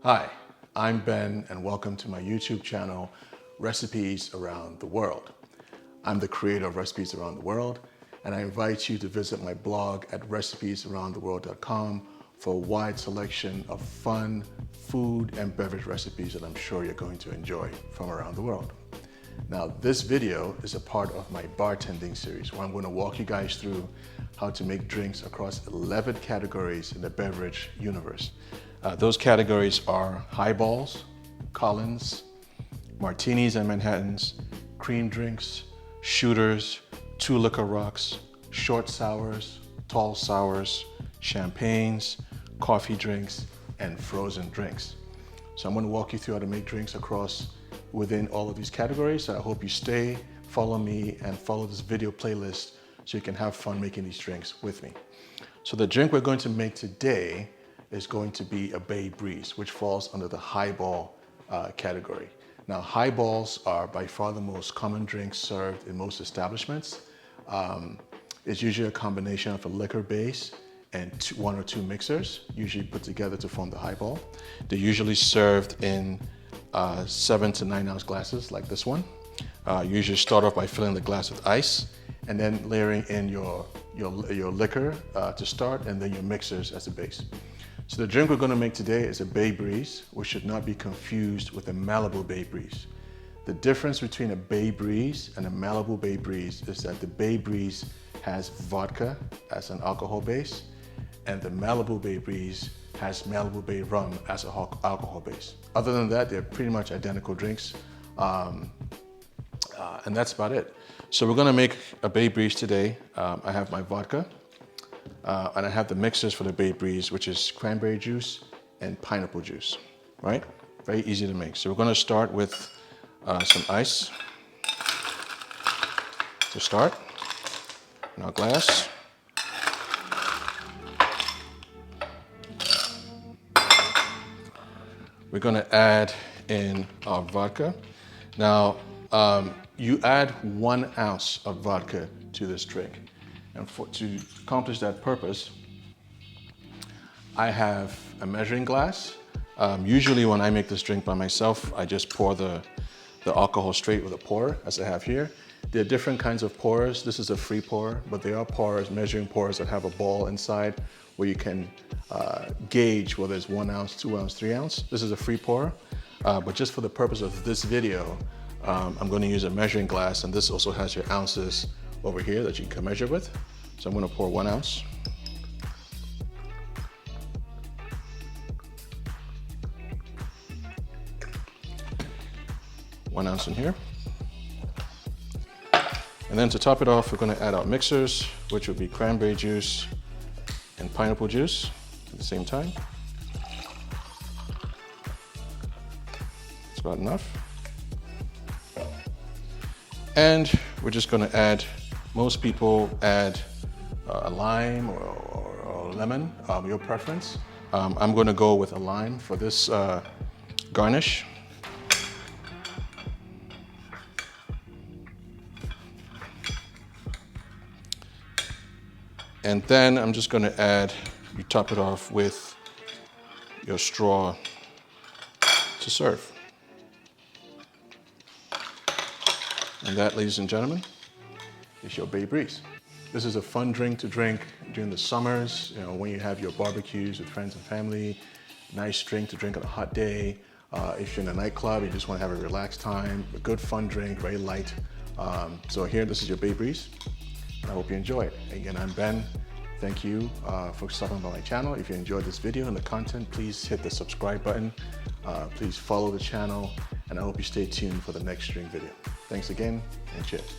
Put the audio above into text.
Hi, I'm Ben and welcome to my YouTube channel, Recipes Around the World. I'm the creator of Recipes Around the World, and I invite you to visit my blog at recipesaroundtheworld.com for a wide selection of fun food and beverage recipes that I'm sure you're going to enjoy from around the world. Now, this video is a part of my bartending series where I'm going to walk you guys through how to make drinks across 11 categories in the beverage universe. Those categories are highballs, Collins, martinis and Manhattans, cream drinks, shooters, two liquor rocks, short sours, tall sours, champagnes, coffee drinks, and frozen drinks. So I'm going to walk you through how to make drinks within all of these categories. So I hope you stay, follow me, and follow this video playlist so you can have fun making these drinks with me. So the drink we're going to make today is going to be a Bay Breeze, which falls under the highball category. Now, highballs are by far the most common drink served in most establishments. It's usually a combination of a liquor base and one or two mixers, usually put together to form the highball. They're usually served in 7 to 9 ounce glasses like this one. You usually start off by filling the glass with ice and then layering in your liquor to start, and then your mixers as a base. So the drink we're going to make today is a Bay Breeze, which should not be confused with a Malibu Bay Breeze. The difference between a Bay Breeze and a Malibu Bay Breeze is that the Bay Breeze has vodka as an alcohol base, and the Malibu Bay Breeze has Malibu Bay rum as an alcohol base. Other than that, they're pretty much identical drinks, and that's about it. So we're going to make a Bay Breeze today. I have my vodka. And I have the mixers for the Bay Breeze, which is cranberry juice and pineapple juice, right? Very easy to make. So we're going to start with some ice to start in our glass. We're going to add in our vodka. Now, you add 1 ounce of vodka to this drink. And to accomplish that purpose, I have a measuring glass. Usually when I make this drink by myself, I just pour the alcohol straight with a pourer, as I have here. There are different kinds of pourers. This is a free pour, but there are pourers, measuring pourers that have a ball inside where you can gauge whether it's 1 ounce, 2 ounce, 3 ounce. This is a free pour, but just for the purpose of this video, I'm going to use a measuring glass, and this also has your ounces over here that you can measure with. So I'm going to pour 1 ounce. One ounce in here. And then to top it off, we're going to add our mixers, which would be cranberry juice and pineapple juice at the same time. It's about enough. And we're just going to add, most people add a lime or lemon, your preference. I'm going to go with a lime for this garnish. And then I'm just going to add, you top it off with your straw to serve. And that, ladies and gentlemen, is your Bay Breeze. This is a fun drink to drink during the summers, when you have your barbecues with friends and family. Nice drink to drink on a hot day. If you're in a nightclub, you just want to have a relaxed time. A good fun drink, very light. So here, this is your Bay Breeze. I hope you enjoy it. Again, I'm Ben. Thank you for stopping by my channel. If you enjoyed this video and the content, please hit the subscribe button. Please follow the channel, and I hope you stay tuned for the next drink video. Thanks again, and cheers.